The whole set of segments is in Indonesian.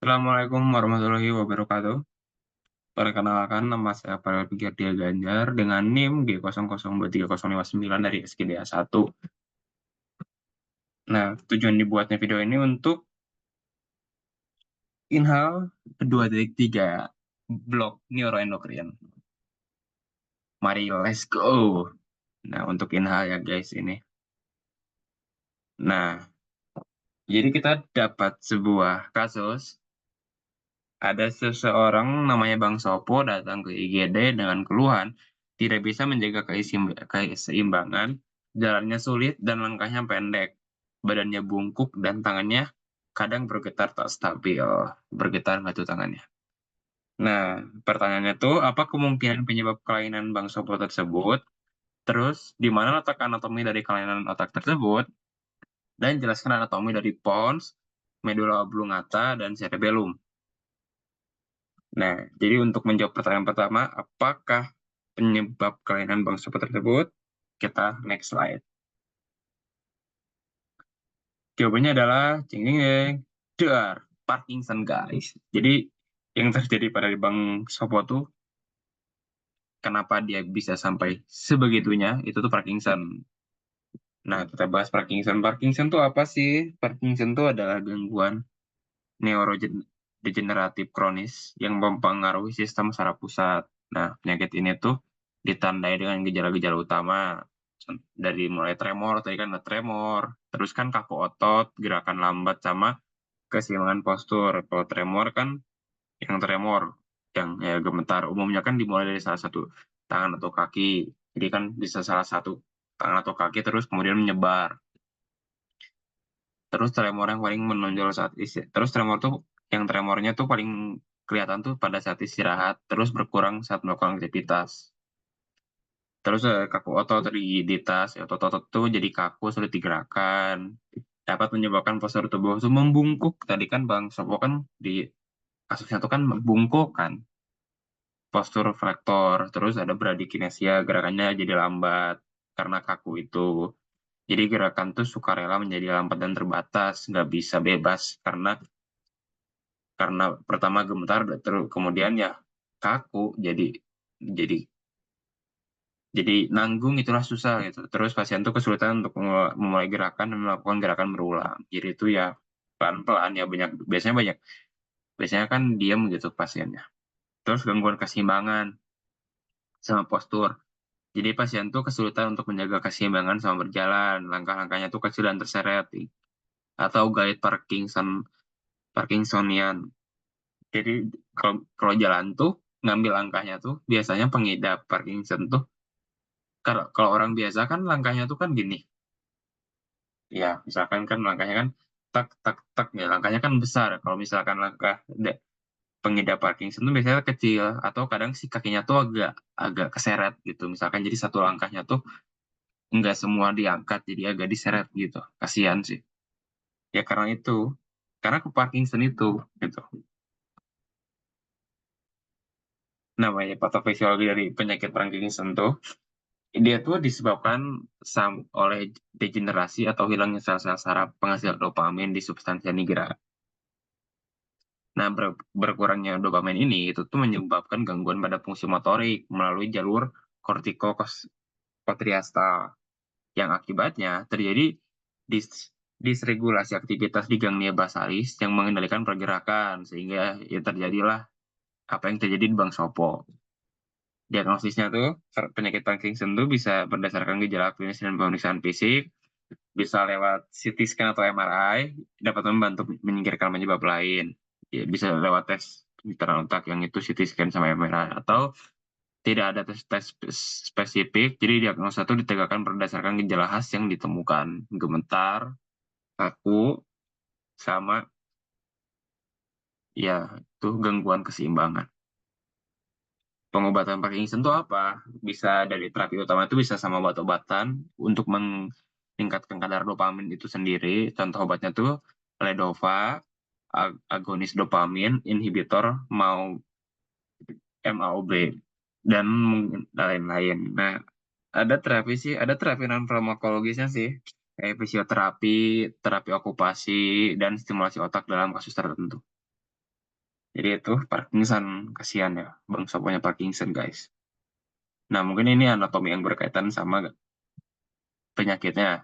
Assalamualaikum warahmatullahi wabarakatuh. Perkenalkan, nama saya Farel Fikir Dia Ganjar dengan NIM G00230059 dari SKDA 1. Nah, tujuan dibuatnya video ini untuk Inhal 2.3 blok neuroendokrin. Mari let's go. Nah, untuk Inhal ya guys ini. Nah, jadi kita dapat sebuah kasus. Ada seseorang namanya Bang Sopo datang ke IGD dengan keluhan tidak bisa menjaga keseimbangan, jalannya sulit dan langkahnya pendek, badannya bungkuk dan tangannya kadang bergetar tak stabil. Bergetar nggak tuh tangannya? Nah, pertanyaannya tuh apa kemungkinan penyebab kelainan Bang Sopo tersebut? Terus, di mana letak anatomi dari kelainan otak tersebut? Dan jelaskan anatomi dari pons, medula oblongata, dan cerebellum. Nah, jadi untuk menjawab pertanyaan pertama, apakah penyebab kelainan Bang Sopo tersebut? Kita next slide. Jawabannya adalah jeng jeng jeng, dar, Parkinson guys. Jadi yang terjadi pada Bang Sopo tuh kenapa dia bisa sampai sebegitunya itu tuh Parkinson. Nah, kita bahas Parkinson. Parkinson tuh apa sih? Parkinson tuh adalah gangguan neurodegeneratif kronis yang mempengaruhi sistem saraf pusat. Nah, penyakit ini tuh ditandai dengan gejala-gejala utama dari mulai tremor, tadi kan ada tremor, terus kan kaku otot, gerakan lambat sama keseimbangan postur. Kalau tremor kan yang tremor, yang ya gemetar, umumnya kan dimulai dari salah satu tangan atau kaki. Jadi kan bisa salah satu tangan atau kaki terus kemudian menyebar. Terus tremor yang paling menonjol saat terus tremor tuh yang tremornya tuh paling kelihatan tuh pada saat istirahat, terus berkurang saat melakukan aktivitas. Terus kaku otot, rigiditas, otot-otot tuh jadi kaku, sulit digerakkan. Dapat menyebabkan postur tubuh itu membungkuk. Tadi kan Bang Sopo kan di kasusnya tuh kan bungkuk kan, postur flektor. Terus ada bradikinesia, gerakannya jadi lambat karena kaku itu. Jadi gerakan tuh sukarela menjadi lambat dan terbatas, nggak bisa bebas karena pertama gemetar, terus kemudian ya kaku, jadi jadi nanggung itulah susah gitu. Terus pasien tuh kesulitan untuk memulai gerakan dan melakukan gerakan berulang. Jadi itu ya pelan-pelan ya biasanya kan diam gitu pasiennya. Terus gangguan keseimbangan sama postur. Jadi pasien tuh kesulitan untuk menjaga keseimbangan sama berjalan, langkah-langkahnya tuh kecil dan terseret atau gait Parkinsonian. Jadi kalau jalan tuh ngambil langkahnya tuh biasanya pengidap Parkinson tuh kalau orang biasa kan langkahnya tuh kan gini. Ya, misalkan kan langkahnya kan tak tak tak ya langkahnya kan besar. Kalau misalkan langkah pengidap Parkinson tuh biasanya kecil atau kadang si kakinya tuh agak agak keseret gitu. Misalkan jadi satu langkahnya tuh nggak semua diangkat jadi agak diseret gitu. Kasihan sih. Ya karena ke Parkinson itu gitu. Namanya patofisiologi dari penyakit Parkinson tuh dia tuh disebabkan oleh degenerasi atau hilangnya sel-sel saraf penghasil dopamin di substansi nigra. Nah, berkurangnya dopamin ini itu tuh menyebabkan gangguan pada fungsi motorik melalui jalur kortikostriatal yang akibatnya terjadi dis disregulasi aktivitas di ganglia basalis yang mengendalikan pergerakan sehingga ya terjadilah apa yang terjadi di Bang Sopo. Diagnosisnya tuh penyakit Parkinson tuh bisa berdasarkan gejala klinis dan pemeriksaan fisik, bisa lewat CT scan atau MRI, dapat membantu menyingkirkan penyebab lain. Ya, bisa lewat tes pemutaran otak yang itu CT scan sama MRI atau tidak ada tes spesifik, jadi diagnosa itu ditegakkan berdasarkan gejala khas yang ditemukan, gemetar, kaku, sama ya itu gangguan keseimbangan. Pengobatan Parkinson itu apa? Bisa dari terapi utama itu bisa sama obat-obatan untuk meningkatkan kadar dopamin itu sendiri. Contoh obatnya tuh Ledova, agonis dopamin, inhibitor MAOB, dan mungkin lain-lain. Nah, ada terapi non farmakologisnya sih, kayak fisioterapi, terapi okupasi, dan stimulasi otak dalam kasus tertentu. Jadi itu Parkinson, kasihan ya, Bang Soponya Parkinson, guys. Nah, mungkin ini anatomi yang berkaitan sama penyakitnya.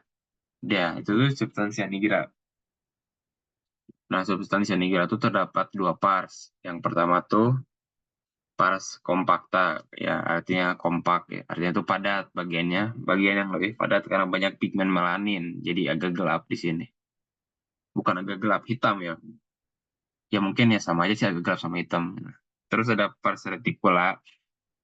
Dia, itu tuh substansi cyanida. Nah, substansi cyanida itu terdapat dua pars. Yang pertama tuh pars compacta, ya artinya kompak, ya artinya itu padat bagiannya, bagian yang lebih padat karena banyak pigmen melanin, jadi agak gelap di sini. Bukan agak gelap hitam ya, ya mungkin ya sama aja sih agak gelap sama hitam. Terus ada pars reticula,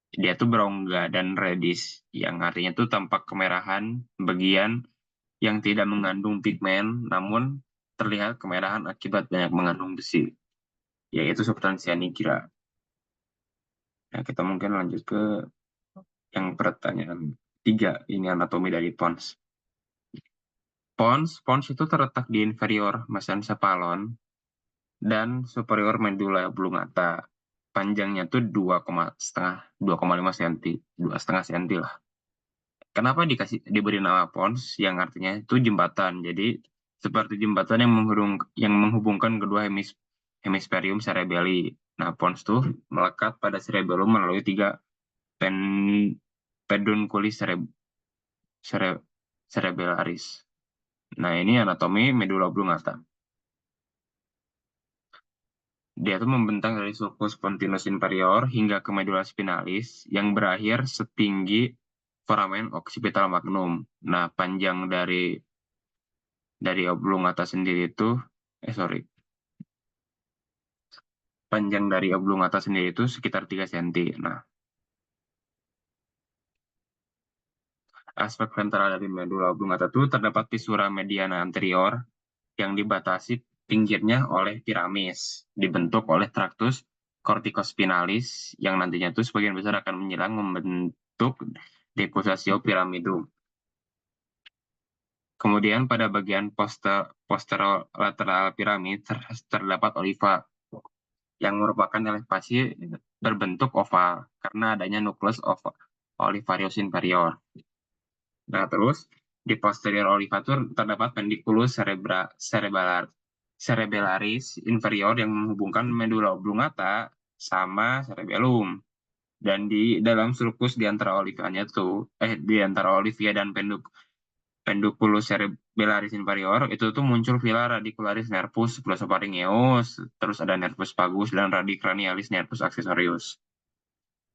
dia tuh berongga dan reddish, yang artinya tuh tampak kemerahan bagian yang tidak mengandung pigmen, namun terlihat kemerahan akibat banyak mengandung besi, yaitu substansi cyanida. Nah, kita mungkin lanjut ke yang pertanyaan tiga, ini anatomi dari pons. Pons itu terletak di inferior mesencephalon dan superior medulla oblongata. Panjangnya tuh 2,5 cm, 2,5 cm lah. Kenapa diberi nama pons? Yang artinya itu jembatan. Jadi seperti jembatan yang menghubungkan kedua hemisferium cerebelli. Nah, pons tuh melekat pada cerebellum melalui tiga pen, pedunculis cere- cerebellaris. Nah, ini anatomi medulla oblongata. Dia tuh membentang dari sulcus spontinus inferior hingga ke medulla spinalis yang berakhir setinggi foramen occipital magnum. Nah, panjang dari oblongata sendiri itu, sorry, panjang dari oblongata sendiri itu sekitar 3 cm. Nah, aspek ventral dari medulla oblongata itu terdapat fisura mediana anterior yang dibatasi pinggirnya oleh piramis, dibentuk oleh tractus corticospinalis yang nantinya itu sebagian besar akan menyilang membentuk decussatio pyramidum. Kemudian pada bagian posterolateral piramid terdapat oliva yang merupakan elevasi berbentuk oval karena adanya nucleus olivarius inferior. Nah, terus di posterior olivatur terdapat pendiculus cerebellaris inferior yang menghubungkan medulla oblongata sama cerebellum. Dan di dalam sulcus di antara olivanya tuh, di antara olivia dan pendiculus cerebellaris inferior itu tuh muncul villa radicularis nervus glossopharyngeus, terus ada nervus vagus dan radicranialis nervus accessorius.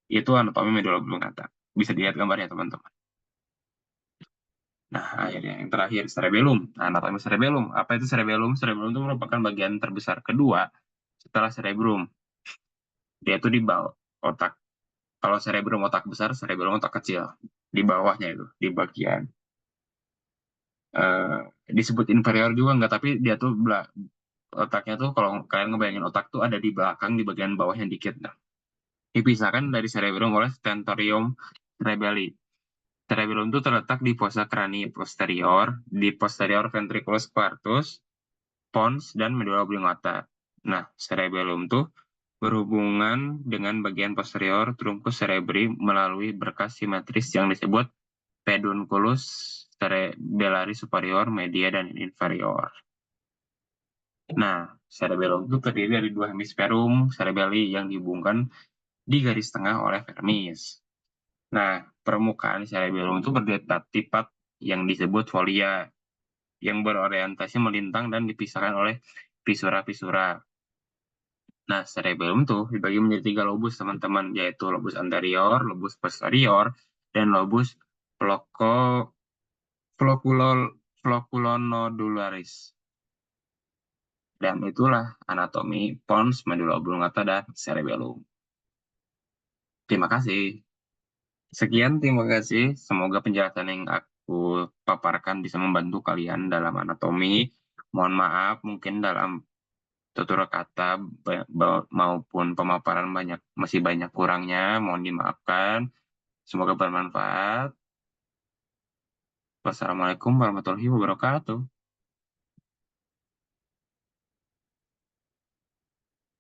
Itu anatomi medulla oblongata. Bisa dilihat gambarnya, teman-teman. Nah, akhirnya yang terakhir cerebellum. Nah, anatomi cerebellum. Apa itu cerebellum? Cerebellum itu merupakan bagian terbesar kedua setelah cerebrum. Dia itu di bawah otak. Kalau cerebrum otak besar, cerebellum otak kecil. Di bawahnya itu, di bagian eh, disebut inferior juga enggak, tapi dia tuh otaknya tuh kalau kalian ngebayangin otak tuh ada di belakang di bagian bawahnya dikit. Nah, dipisahkan dari cerebrum oleh stentorium cerebelli. Cerebellum itu terletak di fossa cranii posterior, di posterior ventriculus quartus, pons, dan medulla oblongata. Nah, cerebellum tuh berhubungan dengan bagian posterior truncus cerebri melalui berkas simetris yang disebut pedunculus cerebellaris superior, media, dan inferior. Nah, cerebellum itu terdiri dari dua hemisferum cerebelli yang dihubungkan di garis tengah oleh vermis. Nah, permukaan cerebellum itu berlipat-lipat yang disebut folia, yang berorientasi melintang dan dipisahkan oleh fisura-fisura. Nah, cerebellum tuh dibagi menjadi tiga lobus, teman-teman, yaitu lobus anterior, lobus posterior, dan lobus floco, floculol, floculonodularis. Dan itulah anatomi pons, medulla oblongata, dan cerebellum. Terima kasih. Sekian, terima kasih. Semoga penjelasan yang aku paparkan bisa membantu kalian dalam anatomi. Mohon maaf, mungkin dalam tutur kata maupun pemaparan masih banyak kurangnya. Mohon dimaafkan. Semoga bermanfaat. Wassalamualaikum warahmatullahi wabarakatuh.